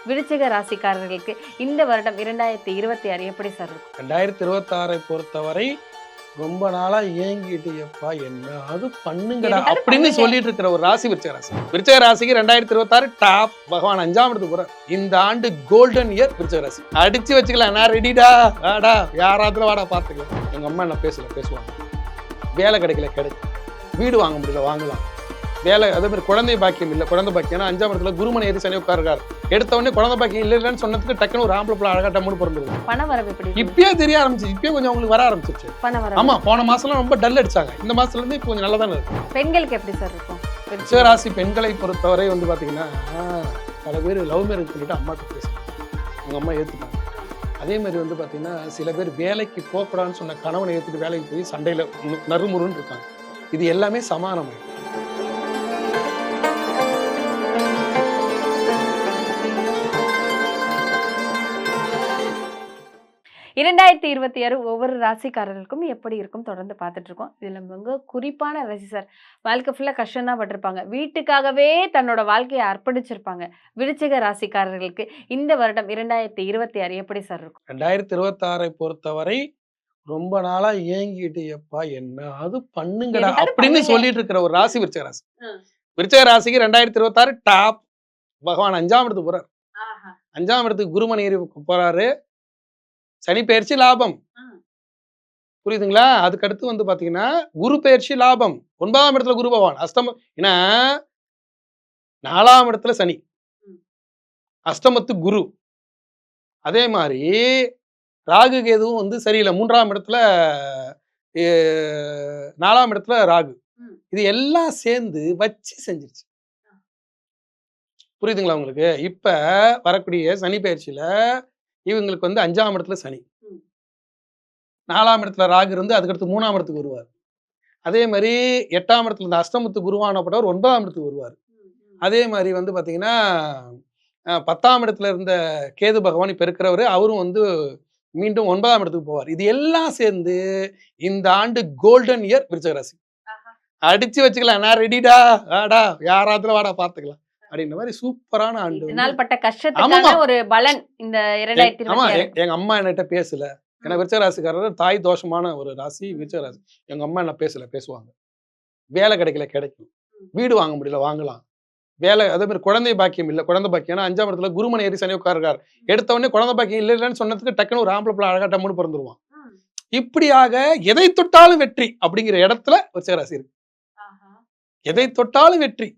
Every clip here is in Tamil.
விருச்சிக ராசிக்காரர்களுக்கு இந்த வருடம் 2026 எப்படி சார் இருக்கும்? 2026 பொறுத்தவரை ரொம்ப நாளா ஏங்கிட்டு எப்பா என்ன அது பண்ணுங்கடா என்னது அப்படின்னு பண்ணுங்க? சொல்லிட்டு இருக்கிற ஒரு ராசி விருச்சிக ராசி. விருச்சிக ராசிக்கு 2026 டாப் பகவான் 5ஆம் இடத்துக்கு போற இந்த ஆண்டு கோல்டன் இயர் விருச்சிக ராசி. அடிச்சு வச்சுக்கலாம், நான் ரெடிடா, வாடா யாராத்துல வாடா பார்த்துக்கலாம். எங்க அம்மா என்ன பேசுவாங்க, வேலை கிடைக்கல கிடைக்கும், வீடு வாங்க முடியல வாங்கலாம், வேலை அதே மாதிரி குழந்தை பாக்கியம் இல்லை, குழந்தை பாக்கியம் ஏன்னா 5ஆம் இடத்துல குருமனை ஏறி சனி உட்காருக்காரு. எடுத்த உடனே குழந்தை பாக்கியம் இல்லைன்னு சொன்னதுக்கு டக்குன்னு ஒரு ஆம்பளை பிள்ளை அழகா டம்முன்னு பிறந்துருது. பண வரவு எப்படி இருக்கு? இப்பயே தெரிய ஆரம்பிச்சு, இப்பயே கொஞ்சம் அவங்களுக்கு வர ஆரம்பிச்சிருச்சு. பண வரவு ஆமா, போன மாசம்லாம் ரொம்ப டல் அடிச்சாங்க, இந்த மாசத்துல இருந்து இப்போ கொஞ்சம் நல்லா தானே இருக்கு. பெண்களுக்கு எப்படி சார் இருக்கும்? விருச்சிக ராசி பெண்களை பொறுத்தவரை வந்து பாத்தீங்கன்னா பல பேர் லவ் மேரேஜ் பண்ணிட்டு அம்மாட்ட பேசுறாங்க, அவங்க அம்மா ஏத்துட்டாங்க. அதே மாதிரி வந்து பாத்தீங்கன்னா சில பேர் வேலைக்கு போகக்கூடாதுன்னு சொன்ன கணவனை ஏத்துட்டு வேலைக்கு போய் சண்டையில நறுமுறுன்னு இருக்காங்க. இது எல்லாமே சமானம். 2026 ஒவ்வொரு ராசிக்காரர்களுக்கும் எப்படி இருக்கும் தொடர்ந்து பார்த்துட்டு இருக்கோம். இதுல மிக குறிப்பான ராசி சார், வாழ்க்கை ஃபுல்லா கஷ்டம் தான் பட்டிருப்பாங்க, வீட்டுக்காகவே தன்னோட வாழ்க்கையை அர்ப்பணிச்சிருப்பாங்க. விருச்சிக ராசிக்காரர்களுக்கு இந்த வருடம் 2026 எப்படி சார் இருக்கும்? 2026 பொறுத்தவரை ரொம்ப நாளா ஏங்கிட்டு எப்பா என்ன அது பண்ணுங்கடா என்னது அப்படின்னு பண்ணுங்க? சொல்லிட்டு இருக்கிற ஒரு ராசி விருச்சிக ராசி. விருச்சிக ராசிக்கு 2026 டாப் பகவான் 5ஆம் இடத்துக்கு போறாரு. 5ஆம் இடத்துக்கு குருமன் ஏறி போறாரு. சனி பெயர்ச்சி லாபம், புரியுதுங்களா? அதுக்கு அடுத்து வந்து பாத்தீங்கன்னா குரு பெயர்ச்சி லாபம். 9ஆம் இடத்துல குரு பகவான் அஸ்தமம், ஏன்னா 4ஆம் இடத்துல சனி, அஸ்தமத்து குரு. அதே மாதிரி ராகு கேதுவும் வந்து சரியில்லை, 3ஆம் இடத்துல 4ஆம் இடத்துல ராகு. இது எல்லாம் சேர்ந்து வச்சு செஞ்சிருச்சு, புரியுதுங்களா உங்களுக்கு? இப்ப வரக்கூடிய சனி பயிற்சியில இவங்களுக்கு வந்து 5ஆம் இடத்துல சனி, 4ஆம் இடத்துல ராகு இருந்து அதுக்கடுத்து 3ஆம் இடத்துக்கு வருவார். அதே மாதிரி 8ஆம் இடத்துல இந்த அஸ்தமத்து குருவானப்பட்டவர் 9ஆம் இடத்துக்கு வருவார். அதே மாதிரி வந்து பாத்தீங்கன்னா 10ஆம் இடத்துல இருந்த கேது பகவான் இப்ப இருக்கிறவரு, அவரும் வந்து மீண்டும் 9ஆம் இடத்துக்கு போவார். இது எல்லாம் சேர்ந்து இந்த ஆண்டு கோல்டன் இயர் விருச்சிக ராசி. அடிச்சு வச்சுக்கலாம், நான் ரெடிடா, வாடா யாராத்துல வாடா பார்த்துக்கலாம் அப்படின்ற மாதிரி சூப்பரான ஆண்டு. இதனால் பட்ட கஷ்டத்துக்கான ஒரு பலன் இந்த ஆமா, 2026. எங்க அம்மா என்கிட்ட பேசல, ஏன்னா விருச்சிக ராசிக்காரர் தாய் தோஷமான ஒரு ராசி விருச்சிக ராசி. எங்க அம்மா என்ன பேசுவாங்க, வேலை கிடைக்கல கிடைக்கும், வீடு வாங்க முடியல வாங்கலாம், வேலை அதே மாதிரி குழந்தை பாக்கியம் இல்லை, குழந்தை பாக்கியம் ஏன்னா 5ஆம் இடத்துல குருமனை ஏறி சனி உட்காருக்காரு. எடுத்த உடனே குழந்தை பாக்கியம் இல்லைன்னு சொன்னதுக்கு டக்குன்னு ஒரு ஆம்பளை பிள்ளை அழகா டம்முன்னு பிறந்துருவான். இப்படியாக எதை தொட்டாலும் வெற்றி அப்படிங்கிற இடத்துல விருச்சிக ராசி இருக்கு. எதை தொட்டாலும் வெற்றி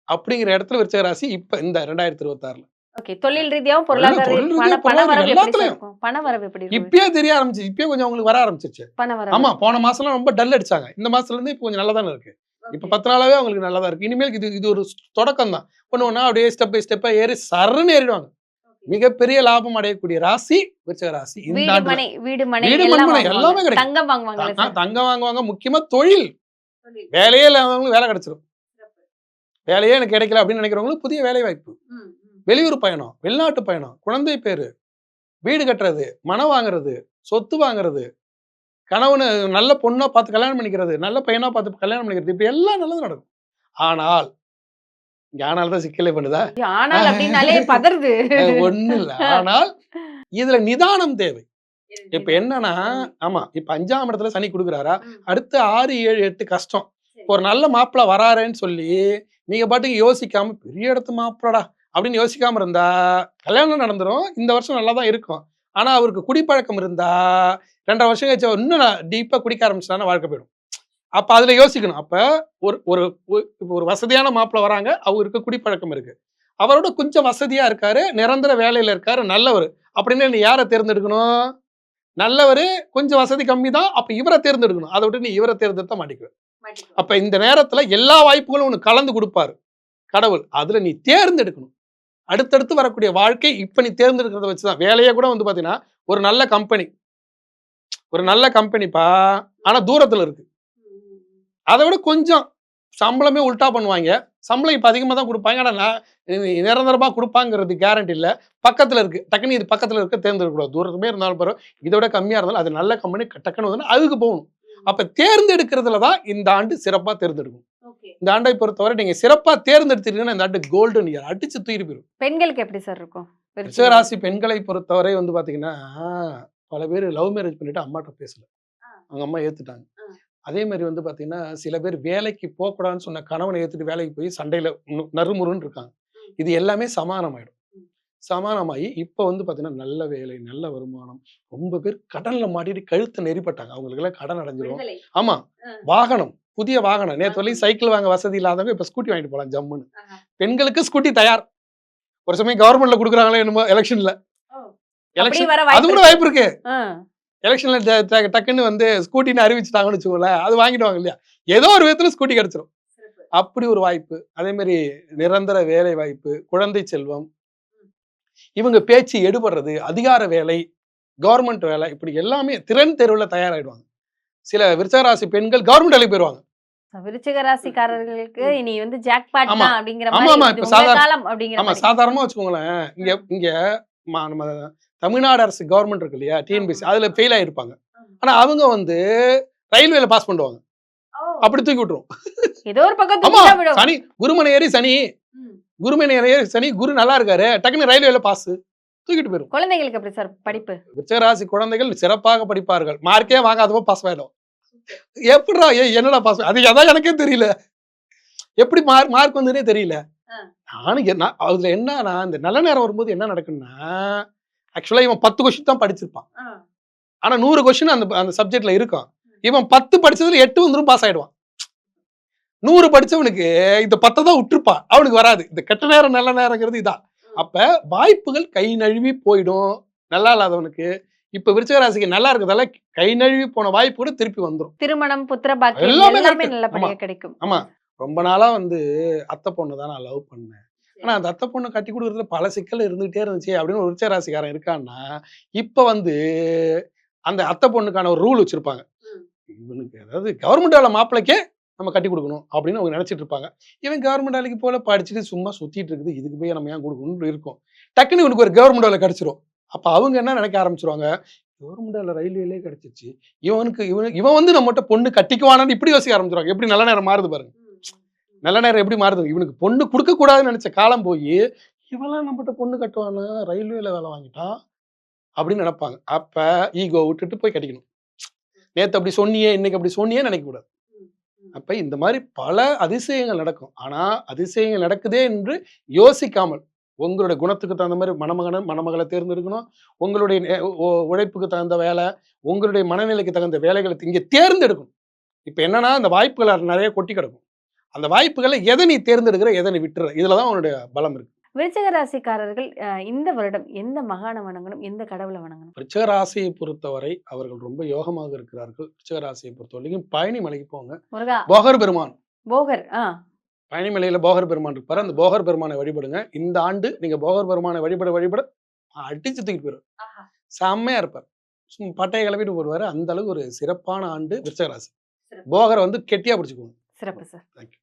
அப்படிங்கிற இடத்துல விருச்சிக ராசி இப்ப இந்த 2026. ஓகே, தொழில் ரீதியாவும் பொருளாதார தொழில் ரீதியா, பண வரவு பொருளாதாரம் எப்படி எல்லாத்துலயும். இருக்கும்? பண வரவு எப்படி இருக்கும்? இப்பயே தெரிய ஆரம்பிச்சு, இப்பயே கொஞ்சம் அவங்களுக்கு வர ஆரம்பிச்சிருச்சு. பண வரவு. ஆமா, போன மாசம்லாம் ரொம்ப டல் அடிச்சாங்க, இந்த மாசத்துல இருந்து இப்போ கொஞ்சம் நல்லா தானே இருக்கு. இப்ப 10 நாளாவே அவங்களுக்கு நல்லா தான் இருக்கு. இனிமேல் இது ஒரு தொடக்கம் தான். ஒண்ணு அப்படியே ஸ்டெப் பை ஸ்டெப்பா ஏறி சரன்னு ஏறிடுவாங்க. மிகப்பெரிய லாபம் அடையக்கூடிய ராசி விருச்சிக ராசி. இந்த வீடு ஆண்டு மனை வீடு மனை வீடு எல்லாம் மனை எல்லாமே வாங்குவாங்க. கிடைக்கும். தங்கம் வாங்குவாங்கல்ல சார்? தங்கம் வாங்குவாங்க, முக்கியமா தொழில். வேலையே இல்லாதவங்களுக்கு வேலை கிடைச்சிடும். வேலையே எனக்கு கிடைக்கல அப்படின்னு நினைக்கிறவங்களுக்கு புதிய வேலை வாய்ப்பு, வெளியூர் பயணம், வெளிநாட்டு பயணம், குழந்தை பேரு, வீடு கட்டுறது, மனம் வாங்குறது, சொத்து வாங்குறது, கணவனு நல்ல பொண்ணா பார்த்து கல்யாணம் பண்ணிக்கிறது, நல்ல பையனா பார்த்து கல்யாணம் பண்ணிக்கிறது, இப்படி எல்லாம் நல்லது நடக்கும். ஆனால் இங்க ஆனால்தான் சிக்கலே பண்ணுதா, ஆனால் அப்படின்னாலே பதறுது. ஒண்ணு இல்ல. ஆனால் இதுல நிதானம் தேவை. இப்ப என்னன்னா, ஆமா, இப்ப 5ஆம் இடத்துல சனி கொடுக்குறாரா, அடுத்து 6, 7, 8 கஷ்டம். ஒரு நல்ல மாப்பிள்ள வராருன்னு சொல்லி நீங்க பாட்டுக்கு யோசிக்காம பெரிய இடத்து மாப்பிளடா அப்படின்னு யோசிக்காம இருந்தா கல்யாணம் நடந்துரும். இந்த வருஷம் நல்லா தான் இருக்கும். ஆனா அவருக்கு குடிப்பழக்கம் இருந்தா 2 வருஷம் கழிச்சு இன்னும் டீப்பா குடிக்க ஆரம்பிச்சுனா வாழ்க்கை போயிடும். அப்ப அதுல யோசிக்கணும். அப்ப ஒரு வசதியான மாப்பிள்ள வராங்க, அவருக்கு குடிப்பழக்கம் இருக்கு, அவரோட கொஞ்சம் வசதியா இருக்காரு, நிரந்தர வேலையில இருக்காரு, நல்லவர் அப்படின்னு நீ யாரை தேர்ந்தெடுக்கணும்? நல்லவரு, கொஞ்சம் வசதி கம்மி தான், அப்ப இவரை தேர்ந்தெடுக்கணும். அதை விட்டு நீ இவரை தேர்ந்தெடுத்த மாட்டிக்குவ. அப்ப இந்த நேரத்துல எல்லா வாய்ப்புகளும் உனக்கு கலந்து கொடுப்பாரு கடவுள், அதுல நீ தேர்ந்தெடுக்கணும். அடுத்தடுத்து வரக்கூடிய வாழ்க்கை இப்ப நீ தேர்ந்தெடுக்கிறத வச்சுதான். வேலையே கூட வந்து பாத்தீங்கன்னா ஒரு நல்ல கம்பெனிப்பா, ஆனா தூரத்துல இருக்கு, அதை விட கொஞ்சம் சம்பளமே உல்டா பண்ணுவாங்க, சம்பளம் இப்ப அதிகமா தான் கொடுப்பாங்க, ஆனா நிரந்தரமா கொடுப்பாங்கிறது கேரண்டி இல்ல. பக்கத்துல இருக்கு, டக்குன்னு இது பக்கத்துல இருக்க தேர்ந்தெடுக்கக்கூடாது, தூரத்துமே இருந்தாலும் பரவாயில்ல, இதை விட கம்மியா இருந்தாலும் அது நல்ல கம்பெனி, டக்குன்னு வந்து அதுக்கு போகணும். அப்ப தேர்ந்தெடுக்கிறதுல தான் இந்த ஆண்டு சிறப்பா தேர்ந்தெடுக்கும். இந்த ஆண்டை பொறுத்தவரை நீங்க சிறப்பா தேர்ந்தெடுத்தீங்கன்னா இந்த ஆண்டு கோல்டன் இயர் அடிச்சு தூக்கிட்டு போயிடும். பெண்களுக்கு எப்படி சார் இருக்கும்? விருச்சிக ராசி பெண்களை பொறுத்தவரை வந்து பாத்தீங்கன்னா பல பேர் லவ் மேரேஜ் பண்ணிட்டு அம்மாட்ட பேசல, அவங்க அம்மா ஏத்துட்டாங்க. அதே மாதிரி வந்து பாத்தீங்கன்னா சில பேர் வேலைக்கு போகக்கூடாதுன்னு சொன்ன கணவனை ஏத்துட்டு வேலைக்கு போய் சண்டையில நறுமுறுன்னு இருக்காங்க. இது எல்லாமே சமானமாயிடும். சமானமாயி இப்ப வந்து பாத்தீங்கன்னா நல்ல வேலை, நல்ல வருமானம். ரொம்ப பேர் கடன்ல மாட்டிட்டு கழுத்து நெறிப்பட்டாங்க, அவங்களுக்கு எல்லாம் கடன் அடைஞ்சிரும். ஆமா, வாகனம், புதிய வாகனம். நேத்து வரையும் சைக்கிள் வாங்க வசதி இல்லாதவங்க இப்ப ஸ்கூட்டி வாங்கிட்டு போலாம் ஜம்முன்னு. பெண்களுக்கு ஸ்கூட்டி தயார். ஒரு சமயம் கவர்மெண்ட்ல கொடுக்குறாங்களே என்னமோ எலெக்ஷன்ல. எலெக்ஷன் அது கூட வாய்ப்பு இருக்கு. எலெக்ஷன்ல டக்குன்னு வந்து ஸ்கூட்டின்னு அறிவிச்சுட்டாங்கன்னு வச்சுக்கோங்களேன், அது வாங்கிடுவாங்க இல்லையா? ஏதோ ஒரு விதத்துல ஸ்கூட்டி கிடைச்சிரும். அப்படி ஒரு வாய்ப்பு. அதே மாதிரி நிரந்தர வேலை வாய்ப்பு, குழந்தை செல்வம், இவங்க பேச்சு எடுபடுறது, அதிகார வேலை, கவர்மெண்ட் வேலை, இப்படி எல்லாமே திறன் தேர்வுல தயாராயிடுவாங்க. சில விருச்சிக ராசி பெண்கள் கவர்மெண்ட் வேலைக்கு போயிருவாங்க. விருச்சிக ராசிக்காரர்களுக்கு இனி வந்து ஜாக்பாட் ஆமா. தான் அப்படிங்கிற ஆமா, மாதிரி ஆமா. இது இப்ப உங்க காலம் அப்படிங்கிற ஆமா, மாதிரி. சாதாரணமா வச்சுக்கோங்களேன். இங்க நம்ம தமிழ்நாடு அரசு கவர்மெண்ட் இருக்கு இல்லையா, டிஎன்பிஎஸ்சி, அதுல ஃபெயில் ஆயிருப்பாங்க. ஆனா அவங்க வந்து ரயில்வேல பாஸ் பண்ணுவாங்க. அப்படி தூக்கி விட்டுரும். ஏதோ ஒரு பக்கம் ஆமா, தூக்கி தான் விடும். சனி குருமனை ஏறி சனி, குருமனை ஏறி சனி, குரு நல்லா இருக்காரு, டக்குன்னு ரயில்வேல பாஸ் தூக்கிட்டு போயிரும். குழந்தைகளுக்கு எப்படி சார் படிப்பு? விருச்சிக ராசி குழந்தைகள் சிறப்பாக படிப்பார்கள். மார்க்கே வாங்காதவோ பாஸ் ஆயிடும். எப்படிடா என்னடா பாஸ்? அது அதான் எனக்கே தெரியல. எப்படி மார்க் வந்ததுனே தெரியல. அதுல என்னன்னா இந்த நல்ல நேரம் வரும்போது என்ன நடக்குன்னா, ஆக்சுவலா இவன் 10 கொஸ்டின் தான் படிச்சிருப்பான். ஆனா 100 கொஸ்டின் அந்த சப்ஜெக்ட்ல இருக்கும். இவன் 10 படிச்சதுல 8 வந்துரும், பாஸ் ஆயிடுவான். 100 படிச்சவனுக்கு இந்த 10 தான் விட்டுருப்பான், அவனுக்கு வராது. இந்த கெட்ட நேரம் நல்ல நேரங்கிறது இதான். அப்ப வாய்ப்புகள் கை நழுவி போயிடும் நல்லா இல்லாதவனுக்கு. இப்ப விருச்சிக ராசிக்கு நல்லா இருக்கிறதால கை நழுவி போன வாய்ப்பு கூட திருப்பி வந்துரும். திருமணம், புத்திர பாக்கியம் எல்லாமே எல்லாமே correct. நல்லபடியா கிடைக்கும். ஆமா, ரொம்ப நாளா வந்து அத்தை பொண்ணு தான் நான் லவ் பண்ணேன், ஆனா அந்த அத்தை பொண்ணு கட்டி கொடுக்கறதுல பல சிக்கல் இருந்துகிட்டே இருந்துச்சு அப்படின்னு ஒரு விருச்சிக ராசிக்காரன் இருக்கான்னா, இப்ப வந்து அந்த அத்தை பொண்ணுக்கான ஒரு ரூல் வச்சிருப்பாங்க. இவனுக்கு அதாவது கவர்மெண்ட் வேலை மாப்பிளைக்கே நம்ம கட்டி கொடுக்கணும் அப்படின்னு அவங்க நினைச்சிட்டு இருப்பாங்க. இவன் கவர்மெண்ட் வேலைக்கு போல படிச்சுட்டு சும்மா சுத்திட்டு இருக்குது, இதுக்கு போய் நம்ம ஏன் கொடுக்கணும்னு இருக்கும். டக்குன்னு இவனுக்கு ஒரு கவர்மெண்ட் வேலை கிடைச்சிரும். அப்ப அவங்க என்ன நினைக்க ஆரம்பிச்சிருவாங்க, கவர்மெண்ட் வேலை ரயில்வேலே கிடைச்சிருச்சு, இவன் வந்து நம்மகிட்ட பொண்ணு கட்டிக்குவானான்னு இப்படி யோசிக்க ஆரம்பிச்சிருவாங்க. எப்படி நல்ல நேரம் மாறுது பாருங்க. நல்ல நேரம் எப்படி மாறுது. இவனுக்கு பொண்ணு கொடுக்க கூடாதுன்னு நினைச்ச காலம் போய் இவெல்லாம் நம்மகிட்ட பொண்ணு கட்டுவானா, ரயில்வேல வேலை வாங்கிட்டான் அப்படின்னு நினைப்பாங்க. அப்ப ஈகோ விட்டுட்டு போய் கட்டிக்கணும். நேத்து அப்படி சொன்னியே, இன்னைக்கு அப்படி சொன்னியே நினைக்க கூடாது. அப்ப இந்த மாதிரி பல அதிசயங்கள் நடக்கும். ஆனா அதிசயங்கள் நடக்குதே என்று யோசிக்காமல் உங்களுடைய குணத்துக்கு தகுந்த மாதிரி மணமகளை தேர்ந்தெடுக்கணும். உங்களுடைய உழைப்புக்கு தகுந்த வேலை, உங்களுடைய மனநிலைக்கு தகுந்த வேலைகளை இங்க தேர்ந்தெடுக்கணும். இப்ப என்னன்னா அந்த வாய்ப்புகள் நிறைய கொட்டி கிடக்கும். அந்த வாய்ப்புகளை எதை நீ தேர்ந்தெடுக்கிற, எதை நீ விட்டுற, இதுலதான் உன்னுடைய பலம் இருக்கு. விருச்சிக ராசிக்காரர்கள் இந்த வருடம் எந்த மகானை வணங்கணும், எந்த கடவுளை வணங்கணும்? விருச்சிக ராசியை பொறுத்தவரை அவர்கள் ரொம்ப யோகமாக இருக்கிறார்கள். விருச்சிக ராசியை பொறுத்தவரைக்கும் பழனி மலைக்கு போங்க. முருகா, போகர் பெருமான், போகர் பழனி மலையில போகர் பெருமான் இருப்பாரு. அந்த போகர் பெருமானை வழிபடுங்க. இந்த ஆண்டு நீங்க போகர் பெருமானை வழிபட அடிச்சு தூக்கிட்டு போயிரு. செம்மையா இருப்பார். பட்டையை கிளப்பிட்டு போடுவாரு. அந்த அளவுக்கு ஒரு சிறப்பான ஆண்டு விருச்சிக ராசி. போகரை வந்து கெட்டியா பிடிச்சுக்கோங்க. சிறப்பு சார். தேங்க்யூ.